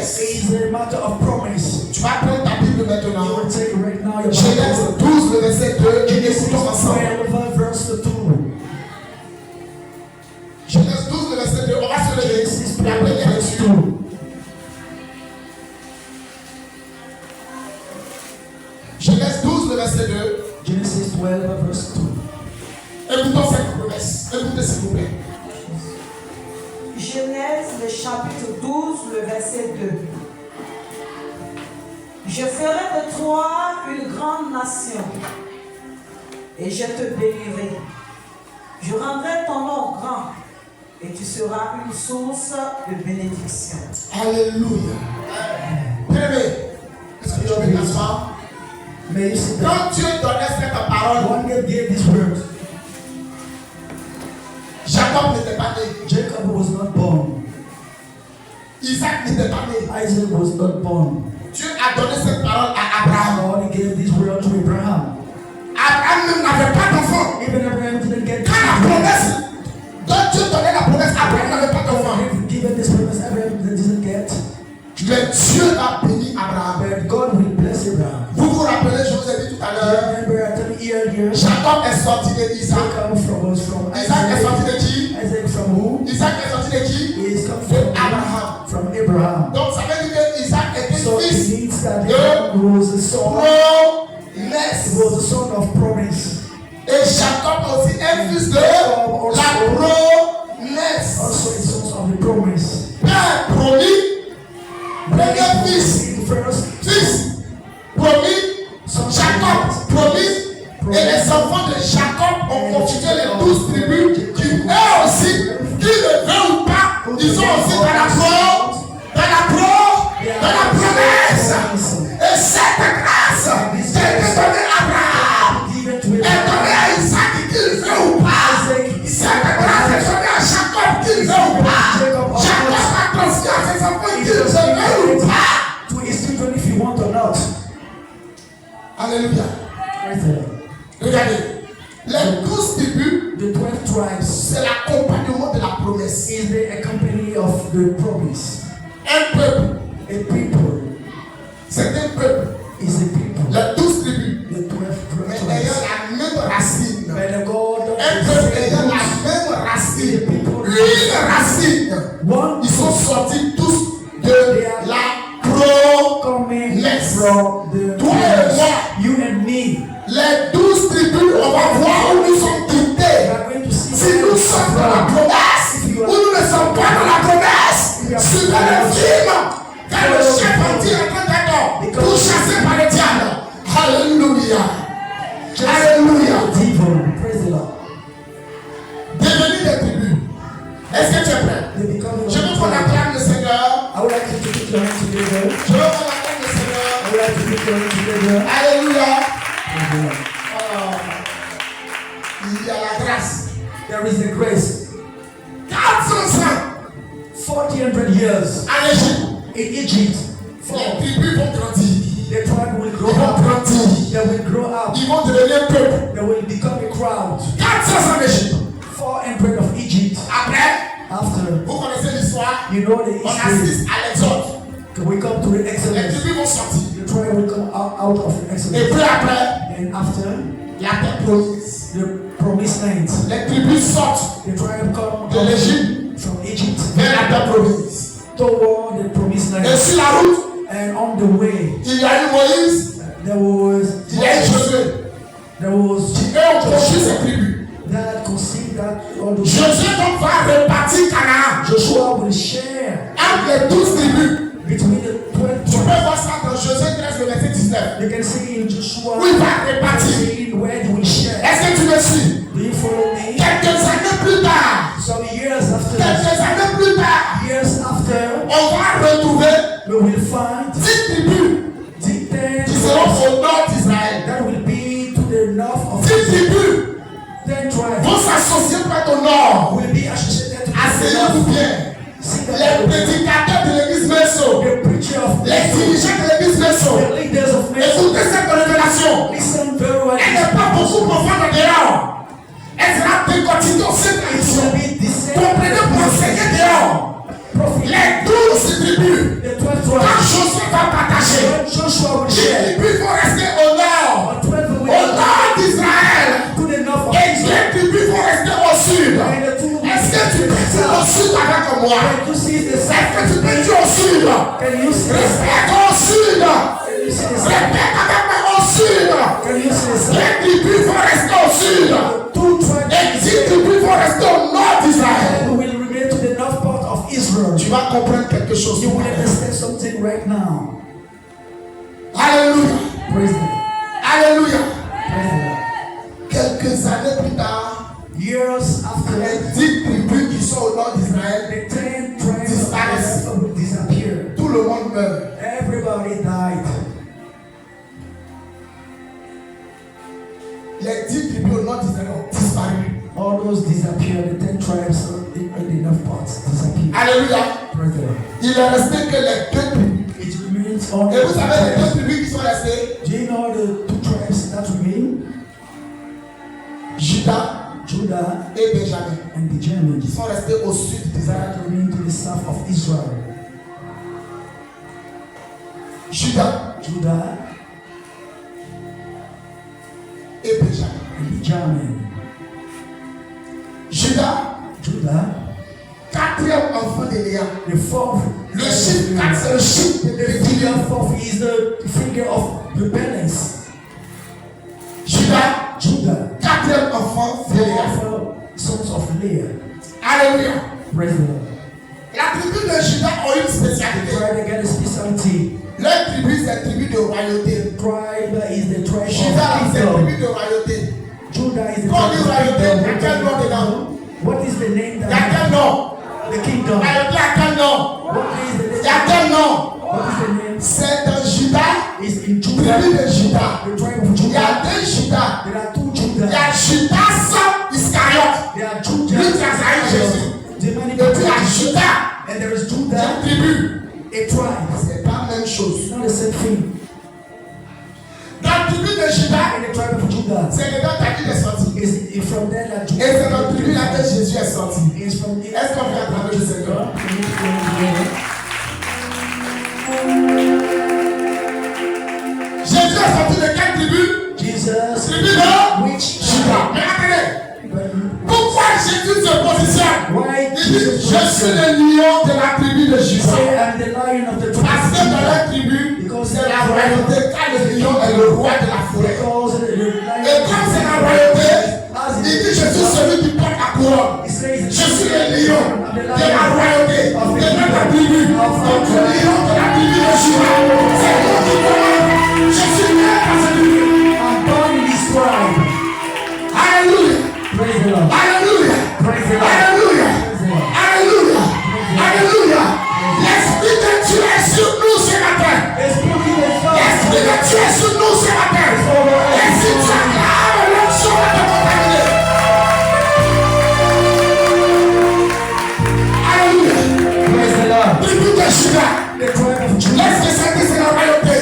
promesse. It's a matter of promise. Tu vas prendre ta Bible maintenant. You will take right now your Genèse Bible. 12, le verset 2, et Genesis écoutons ensemble. 12, verse 2. Genèse 12, le verset 2, on va se lever. Genesis La 12, première verse lecture. 2. Genèse 12, le verset 2. Genesis 12, verse 2. Écoutons cette promesse. Écoutez s'il vous plaît. Genèse, le chapitre 12, le verset 2. Je ferai de toi une grande nation et je te bénirai. Je rendrai ton nom grand et tu seras une source de bénédiction. Alléluia. Bien-aimé, est-ce que tu peux t'asseoir? May you sit down. Quand Dieu donnait cette parole, One God gave this word. Jacob n'était pas né. Jacob was not born. Isaac n'était pas né. Isaac was not born. Dieu a donné cette parole à Abraham. God gave this word to Abraham. Abraham même n'avait pas d'enfant. Even Abraham didn't get Quand la promesse, quand Dieu donnait la promesse, Abraham n'avait pas d'enfant. Given this promise, Abraham didn't get. Mais Dieu a béni Abraham. But God will bless Abraham. Vous vous rappelez, je vous ai dit tout à l'heure, Remember, I told you earlier, Jacob est sorti de Isaac. Jacob was from Isaac est sorti de qui? Isaac from who? Isaac est sorti de qui? He is come De from Abraham. From Abraham. Donc ça veut dire que Isaac était So it fils means that de Abraham was the son. He promesse. was the son of promise. Et Jacob aussi est fils de la promesse. Also a son of the promise. Père promis, premier fils, First, fils promis, Jacob promis, et les enfants de Jacob ont constitué les 12 tribus qui eux aussi, qui le veulent ou pas, ils sont aussi dans la promesse. Et cette grâce qui a été donnée à Abraham est donnée à Isaac qu'il veut ou pas. Cette grâce est donnée à Jacob qu'il veut ou pas. Jacob a transmis à ses enfants qu'il veut ou pas. to his children if you want or not. Alléluia. Right there. Regardez, les 12 tribus, The 12 tribes c'est l'accompagnement de la promesse. is the company of the promise. Un peuple, A people c'est un peuple. is a people. Les 12 tribus, The 12 mais tribes. ayant la même racine. By the God of Un the peuple ayant same la roots. même racine. People Une racine. one Ils sont sortis tous de la coming promesse. from the Toi et moi. you and me. Les 12 tribus, on va voir où nous sommes quittés. We are going to see Si nous sommes dans la promesse, ou nous ne sommes pas dans la promesse, suivez le film quand le chef anti est en train d'être pourchassé par le diable. Alléluia. Alléluia. devil. Praise the Lord. Devenir des tribus. Est-ce que tu es prêt? They become Je veux qu'on acclame le Seigneur. I would like you to put your hands together. Je veux qu'on acclame le Seigneur. I would like to put your hands together. Alléluia. Praise the Lord. Il y a la grâce. There is a grace. 400 ans 400 years en Égypte. in Egypt. Les tribus vont grandir. The tribe will grow Ils vont up. grandir. They will grow up. Ils vont devenir peuple. They will become a crowd. 400 ans en Égypte. 400 of Egypt. Après, After, vous connaissez l'histoire. you know the On history. assiste à l'exode. We come to the Les Exodus. tribus vont sortir. The tribe will come out of the Et Exodus. puis après, And after, la terre promise. the promised land. Les tribus sortent The tribe come de l'Égypte from Egypt vers la terre promise. toward the promised Et land. sur la route, And on the way, il y a eu Moïse, there was il y a eu Josué. there was Qui eux ont conçu ces tribus. that conceived that all the Josué donc va répartir Canaan Joshua will share entre les 12 tribus. between the 12 Tu peux tribes. voir ça dans Josué 13, le verset 19. You can see in Joshua Où il va répartir. saying where he will share. Est-ce que tu me suis? Do you follow me? Quelques années plus tard, Some years after, years after, on va retrouver we will find 10 tribus the 10 qui seront au nord d'Israël. that will be to the north of 10 tribus 10 tribes vont s'associer près au nord. will be associated to the Asseyez-vous north. bien. See Les that prédicateurs de l'église Messo, the preacher of les dirigeants de l'église Messo, the leaders of men écoutez cette révélation. listen very well. Elle n'est pas beaucoup profonde dehors. Elle sera décortiquée au sein de la It mission. will be descended Comprenez pour enseigner dehors. prophet. Les 12 tribus The 12 12. Quand Josué va partager, When Joshua will share, il faut rester au nord. 12 Au nord d'Israël. to the north of Et Israel. les tribus vont rester au sud. And the two Est-ce que tu peux dire au sud avec moi? Can you see the Est-ce que south? tu peux dire au sud? Can you see the south? Répète au sud. Can you see the south? Répète avec moi au sud. Can you see the south? Les tribus vont rester au sud. Two tribes Et 10 tribus vont rester au nord d'Israël. will remain to the north part of Israel. Tu vas comprendre quelque chose. You will understand something right now. Alléluia. Praise the Lord. Alléluia. Praise the Lord. Quelques années plus tard, Years after, les 10 tribus qui sont au nord d'Israël, the 10 tribes of Israel will disappear. tout le monde meurt. Everybody died. Les 10 tribus au nord d'Israël ont disparu. All those disappeared. The 10 tribes in the north parts disappeared. Alléluia. Praise the Lord. Il est resté que les 2 tribus. It remains only Et vous two savez les 2 tribes. tribus qui sont restées? Do you know the 2 tribes that remain? Judas Judah et Benjamin. and Benjamin. Ils sont restés au sud d'Israël. That remain to the south of Israel. Judas Judah et Benjamin. and Benjamin. Judah, Quatrième enfant de Léa. the fourth. Le chiffre 4, c'est le chiffre de The Léa. fourth is the figure of the balance. Judah, Quatrième enfant de Léa. four sons of Leah. Alléluia. Praise the Lord. La tribu de Judas a une The spécialité. tribe that got a specialty. Leur tribu, c'est la tribu de royauté. Tribe is the tribe Judas, of c'est la kingdom. tribu de royauté. Judah is the Quand on tribe dit of royauté, kingdom. il y a quel nom dedans? What is the name Il y a that quel nom? the kingdom? Royauté a quel nom? What is the Il name? y a quel nom? What is the name? C'est dans Judas, Is in tribu Judah. de Judas. The tribe of Il y Judah. a 2 Judas. There are 2 Il y a Judah. Judas Iscariote. There are Lui qui a trahi Judah. Jésus. The Et many puis il y a Judas, and there is une Judah, tribu. a tribe. C'est pas la même chose. It's not the same thing. Dans la tribu de Judas, In the tribe of Judah, c'est dedans qu'il est sorti. it's from there that Et c'est dans la tribu là que Jésus est sorti. is from the Est-ce qu'on peut attraper le Seigneur? Jésus est sorti de quelle tribu? Jesus, Tribu de which Judas. Mais attendez, pourquoi Jésus se positionne? why Il dit, Jesus je suis le lion de la tribu de say Judas. I'm the lion of the tribe Parce of que dans Judah? la tribu, Because c'est la royauté, car le lion est le roi de la forêt. Because the Et lion comme c'est la royauté, as il dit, je suis celui qui porte la couronne. he says, Je suis le lion de la royauté, de notre tribu, donc le lion de la tribu de Judas. C'est moi qui commande. Je suis né dans cette tribu. I'm born in this tribe. Alléluia. Praise the Lord. Alléluia. Praise the Lord. Alléluia. Alléluia. Alléluia. L'Esprit de Dieu est sur nous ce matin. L'Esprit de Dieu est sur nous ce matin. Et si tu acclames, l'onction va te contaminer. Alléluia. Praise the Lord. Tribu de Judas. The tribe of Judah. Laisse que c'est la royauté.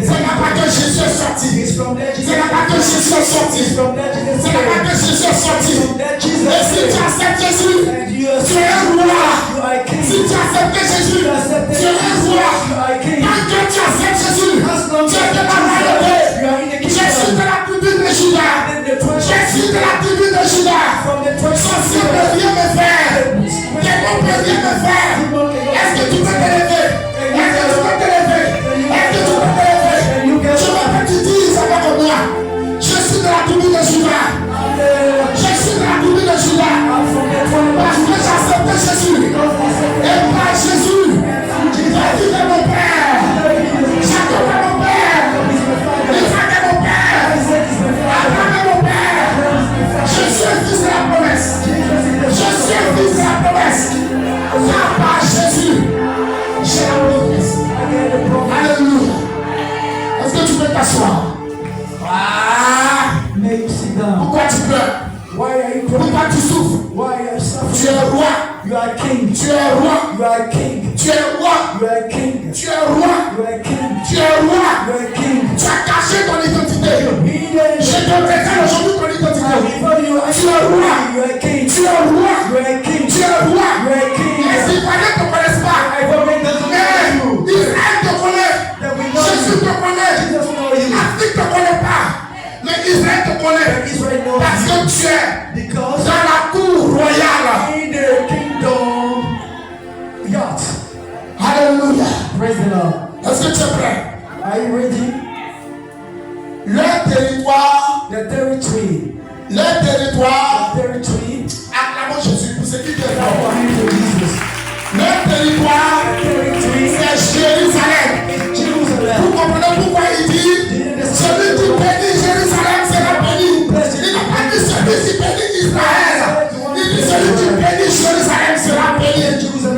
C'est là-bas que Jésus est sorti. It's from there C'est là-bas que Jésus est sorti. It's from there Jesus C'est là-bas que said. Jésus est sorti. From there Jesus Et si tu said. acceptes Jésus, And you are tu es un roi. you are a king. Si tu acceptes Jésus, You accepted tu es un Jesus, roi. you are a king. Tant que tu acceptes Jésus, As long tu as es de you la royauté. are in the Je suis de kingdom. la tribu de Judas. Then the tribe Je suis de la tribu de Judas. from the tribe Son of ciel ne peut rien me faire. Démon ne peut rien me faire. Est-ce que tu peux te lever? Est-ce que tu peux te lever? Est-ce que tu peux te lever? Je veux que tu dises avec moi. Je suis de la tribu de Judas. Je suis de la tribu de Judas. Parce que j'ai accepté Jésus. Et par Jésus, j'ai dit mon Père. J'ai adoré mon Père. Il fallait mon Père. Adoré mon Père. Je suis un fils de la promesse. Je suis un fils de la promesse. Car par Jésus, j'ai la promesse. Alléluia. Est-ce que tu peux t'asseoir? Ah! May you sit down. Pourquoi tu pleures? Why are you crying? Pourquoi tu souffres? Why are you Tu suffering? es roi. You are a king. Tu es roi. You are a king. Tu es roi. You are a king. Tu es roi. You are a king. Tu es roi. You are a king. Tu as caché ton identité. Hidden. Je te révèle aujourd'hui ton identité. Before you are Tu es roi. you are a king. Tu es roi. You are a king. Tu es roi. You are a king. Les Israéliens ne te connaissent pas. I will make them Mais know you. ils yacht. Alléluia. Praise the Lord. Est-ce que tu es prêt? Are you ready? Le territoire, The territory. acclamons Jésus pour ce qui est Clap your fort. hands to Jesus. Le territoire, Territory c'est Jérusalem. is Jerusalem. Vous comprenez pourquoi il dit celui qui bénit Jérusalem sera béni. Il n'a pas dit celui qui bénit Israël. Il dit celui qui bénit Jérusalem sera béni.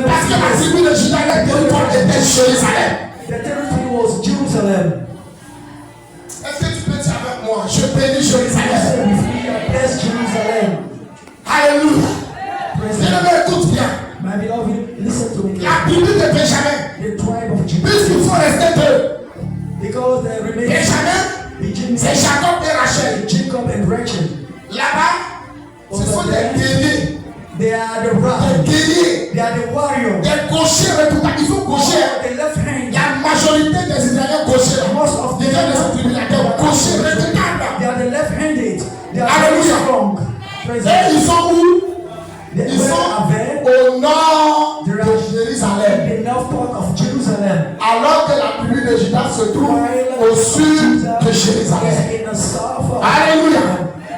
Parce que la tribu de Juda, le territoire était Jérusalem. The territory was Jerusalem. Est-ce que tu peux dire avec moi, je bénis Say Jérusalem? with me, I bless Jerusalem. Alléluia. Praise the Bien Lord. aimé, écoute bien. My beloved, listen to me. La tribu de Benjamin, The tribe of puisqu'il Judah. faut rester deux. Because they remain Benjamin, Benjamin, c'est Jacob et Rachel. Jacob and Rachel. Là-bas, ce sont des guerriers. They are the Des right. guerriers. They are the warrior. Des gauchers redoutables. Ils sont gauchers. The left hand. La majorité des Israéliens gauchers. Most of Des gens de cette tribu-là, des gauchers redoutables. They are the left-handed. They are Alléluia. very strong. Praise the Et Lord. ils sont où? They Ils were sont aware au nord de Jérusalem. the north part of Jerusalem. Alors que la tribu de Juda se trouve au sud de Jérusalem. In the south of Alléluia.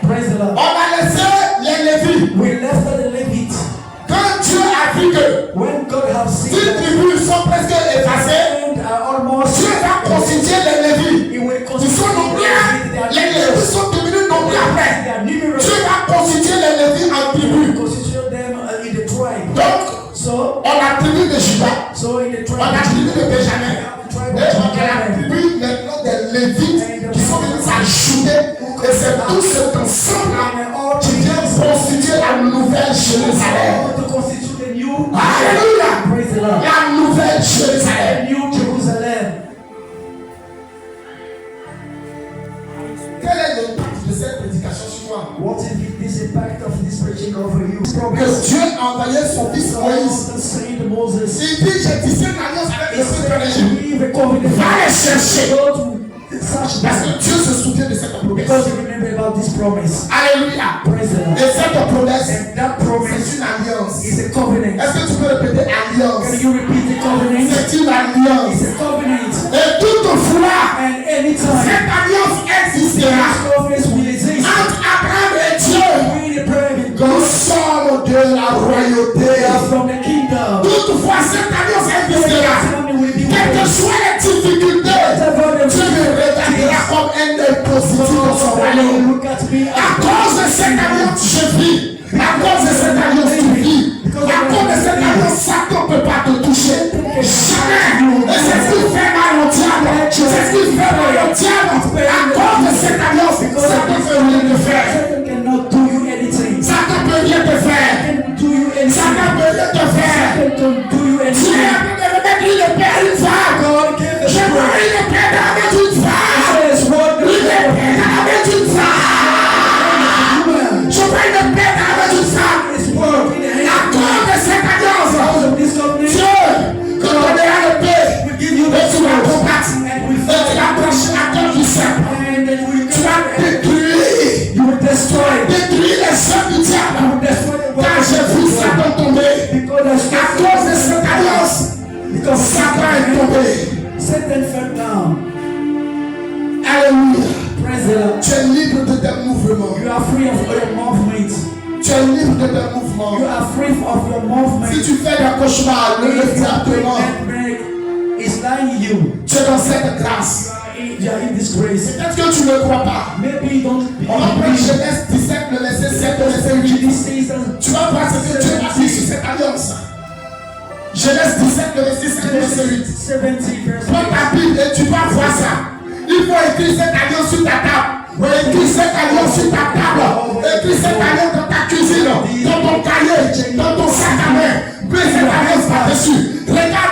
Praise the On Lord. a laissé les Lévites. We left the Levites. Quand Dieu a vu que When God have seen ces that tribus sont presque effacées, and are almost Dieu va constituer les Lévites. He will Ils sont nombreux. Les Lévites sont devenus nombreux après. They are numerous. Dieu va constituer les Lévites en tribus. Constitute them in the tribe. Donc, So, on a tribu de Juda, so in the on a tribe, tribu de Benjamin, the tribe et of on a la Benjamin. tribu maintenant des Lévites qui sont venus s'ajouter. Et c'est tout cet ensemble qui vient constituer la nouvelle Jérusalem. To constitute the new Alléluia. Praise the Lord. La nouvelle Jérusalem. The new Jerusalem. Quel est l'impact de cette prédication sur toi? What is this impact of this preaching over you? Que Dieu a envoyé son fils Moïse. The saint Moses. Il dit, j'ai tissé une alliance avec le Seigneur de l'Égypte. Leave a covenant. Va les chercher. Go to such Parce that que Dieu se souvient de cette because promesse. you remember about this promise. Alléluia. Praise the Lord. Et cette promesse, And that promise c'est une alliance. is a covenant. Est-ce que tu peux répéter alliance? Can you repeat the covenant? C'est une alliance. It's a covenant. Et toutefois, And anytime cette alliance existera this promise will exist, entre Abraham et Dieu. we the prayer with Nous God sommes de la royauté. from the kingdom. Toutefois, cette alliance existera. Quelles que soient les difficultés, Dieu me regardera comme un œil positif dans son royaume. Look at me. À cause de cette alliance, je vis. À cause de cette alliance, tu vis. À cause de cette alliance, Satan ne peut pas te toucher. Jamais. Et c'est ce qui fait mal au diable. C'est ce qui fait mal au diable. À cause de cette alliance, Satan ne peut rien te faire. Satan cannot do you anything. Satan ne peut rien te faire. Can do you anything. Satan ne peut rien te faire. Satan can do you Tu es anything. en train de remettre une paix une femme. God gave the Je veux une paix avec une femme. says what the Une paix avec une femme. Je veux une paix avec une femme. is word in the À hand cause de cette alliance, of this covenant. Dieu te donnera le paix. We give you Et tu vas the combattre. and we Et tu vas prêcher la cause du serpent. and then we Tu vas détruire. you will destroy. Détruire les œuvres du You diable. will destroy the Car j'ai vu Satan tomber. because À cause de cette alliance, because Satan est tombé. Satan fell down. Alléluia. Praise the Lord. Tu es libre de tes mouvements. You are free of your movement. Tu es libre de tes mouvements. You are free of your movement. Si tu fais des cauchemars, le exactement. Is lying you. Tu es dans cette grâce. You are in this grace. Peut-être que tu ne crois pas. Maybe you don't On va prendre believe. Genèse 17, le verset 7, le verset 8. This says that Tu vas voir ce que Dieu a dit sur cette alliance. Genèse 17, le verset 7, le verset 8. 70 verse Prends ta Bible et tu vas voir ça. Il faut écrire cette alliance sur ta table. Écris cette alliance sur ta table. Écris cette alliance dans ta cuisine, dans ton cahier, dans ton sac à main. Mets cette alliance par-dessus. Regarde